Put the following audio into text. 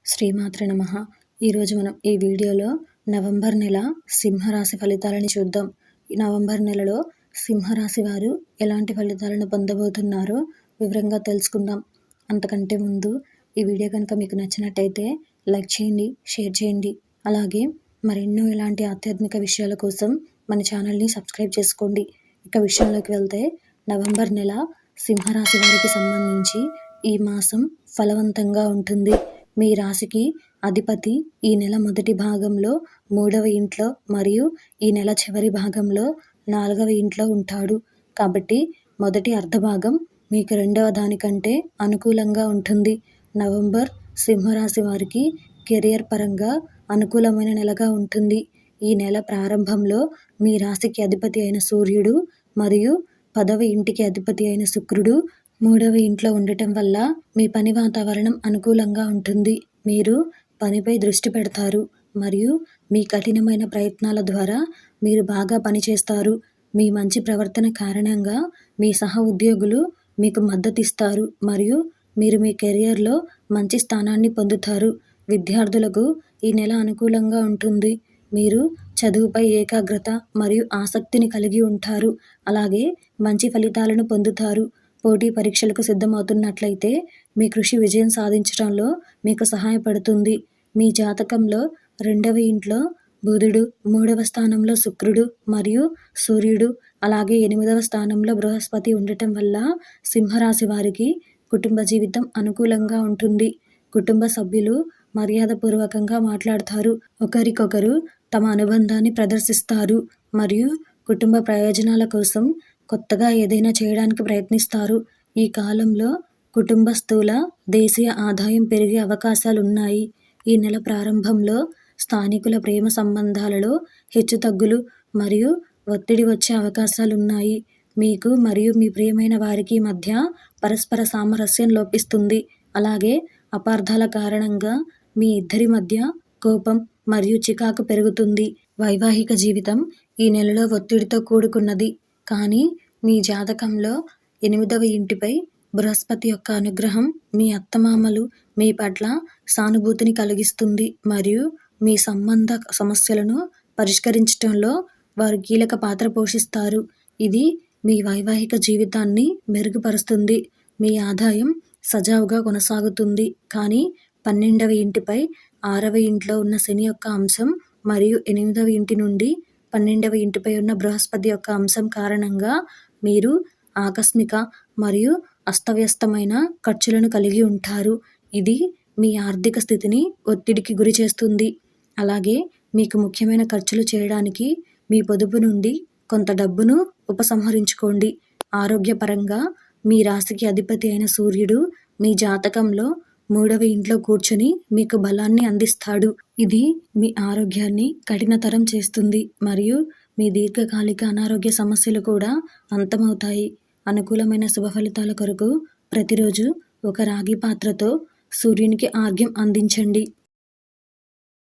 శ్రీమాత్రే నమః. ఈరోజు మనం ఈ వీడియోలో నవంబర్ నెల సింహరాశి ఫలితాలని చూద్దాం. ఈ నవంబర్ నెలలో సింహరాశి వారు ఎలాంటి ఫలితాలను పొందబోతున్నారో వివరంగా తెలుసుకుందాం. అంతకంటే ముందు ఈ వీడియో కనుక మీకు నచ్చినట్టయితే లైక్ చేయండి, షేర్ చేయండి. అలాగే మరెన్నో ఇలాంటి ఆధ్యాత్మిక విషయాల కోసం మన ఛానల్ని సబ్స్క్రైబ్ చేసుకోండి. ఇక విషయంలోకి వెళ్తే నవంబర్ నెల సింహరాశి వారికి సంబంధించి ఈ మాసం ఫలవంతంగా ఉంటుంది. మీ రాశికి అధిపతి ఈ నెల మొదటి భాగంలో 3వ ఇంట్లో మరియు ఈ నెల చివరి భాగంలో 4వ ఇంట్లో ఉంటాడు. కాబట్టి మొదటి అర్ధభాగం మీకు రెండవ దానికంటే అనుకూలంగా ఉంటుంది. నవంబర్ సింహరాశి వారికి కెరియర్ పరంగా అనుకూలమైన నెలగా ఉంటుంది. ఈ నెల ప్రారంభంలో మీ రాశికి అధిపతి అయిన సూర్యుడు మరియు 10వ ఇంటికి అధిపతి అయిన శుక్రుడు 3వ ఇంట్లో ఉండటం వల్ల మీ పని వాతావరణం అనుకూలంగా ఉంటుంది. మీరు పనిపై దృష్టి పెడతారు మరియు మీ కఠినమైన ప్రయత్నాల ద్వారా మీరు బాగా పనిచేస్తారు. మీ మంచి ప్రవర్తన కారణంగా మీ సహ ఉద్యోగులు మీకు మద్దతిస్తారు మరియు మీరు మీ కెరియర్లో మంచి స్థానాన్ని పొందుతారు. విద్యార్థులకు ఈ నెల అనుకూలంగా ఉంటుంది. మీరు చదువుపై ఏకాగ్రత మరియు ఆసక్తిని కలిగి ఉంటారు. అలాగే మంచి ఫలితాలను పొందుతారు. పోటీ పరీక్షలకు సిద్ధమవుతున్నట్లయితే మీ కృషి విజయం సాధించడంలో మీకు సహాయపడుతుంది. మీ జాతకంలో 2వ ఇంట్లో బుధుడు, 3వ స్థానంలో శుక్రుడు మరియు సూర్యుడు, అలాగే 8వ స్థానంలో బృహస్పతి ఉండటం వల్ల సింహరాశి వారికి కుటుంబ జీవితం అనుకూలంగా ఉంటుంది. కుటుంబ సభ్యులు మర్యాదపూర్వకంగా మాట్లాడతారు. ఒకరికొకరు తమ అనుబంధాన్ని ప్రదర్శిస్తారు మరియు కుటుంబ ప్రయోజనాల కోసం కొత్తగా ఏదైనా చేయడానికి ప్రయత్నిస్తారు. ఈ కాలంలో కుటుంబ స్థూల దేశీయ ఆదాయం పెరిగే అవకాశాలున్నాయి. ఈ నెల ప్రారంభంలో స్థానికుల ప్రేమ సంబంధాలలో హెచ్చుతగ్గులు మరియు ఒత్తిడి వచ్చే అవకాశాలున్నాయి. మీకు మరియు మీ ప్రియమైన వారికి మధ్య పరస్పర సామరస్యం లోపిస్తుంది. అలాగే అపార్థాల కారణంగా మీ ఇద్దరి మధ్య కోపం మరియు చికాకు పెరుగుతుంది. వైవాహిక జీవితం ఈ నెలలో ఒత్తిడితో కూడుకున్నది. కానీ మీ జాతకంలో 8వ ఇంటిపై బృహస్పతి యొక్క అనుగ్రహం మీ అత్తమామలు మీ పట్ల సానుభూతిని కలిగిస్తుంది మరియు మీ సంబంధ సమస్యలను పరిష్కరించడంలో వారు కీలక పాత్ర పోషిస్తారు. ఇది మీ వైవాహిక జీవితాన్ని మెరుగుపరుస్తుంది. మీ ఆదాయం సజావుగా కొనసాగుతుంది. కానీ 12వ ఇంటిపై 6వ ఇంట్లో ఉన్న శని యొక్క అంశం మరియు 8వ ఇంటి నుండి 12వ ఇంటిపై ఉన్న బృహస్పతి యొక్క అంశం కారణంగా మీరు ఆకస్మిక మరియు అస్తవ్యస్తమైన ఖర్చులను కలిగి ఉంటారు. ఇది మీ ఆర్థిక స్థితిని ఒత్తిడికి గురి చేస్తుంది. అలాగే మీకు ముఖ్యమైన ఖర్చులు చేయడానికి మీ పొదుపు నుండి కొంత డబ్బును ఉపసంహరించుకోండి. ఆరోగ్యపరంగా మీ రాశికి అధిపతి అయిన సూర్యుడు మీ జాతకంలో 3వ ఇంట్లో కూర్చొని మీకు బలాన్ని అందిస్తాడు. ఇది మీ ఆరోగ్యాన్ని కఠినతరం చేస్తుంది మరియు మీ దీర్ఘకాలిక అనారోగ్య సమస్యలు కూడా అంతమవుతాయి. అనుకూలమైన శుభ ఫలితాల కొరకు ప్రతిరోజు ఒక రాగి పాత్రతో సూర్యునికి ఆర్ఘ్యం అందించండి.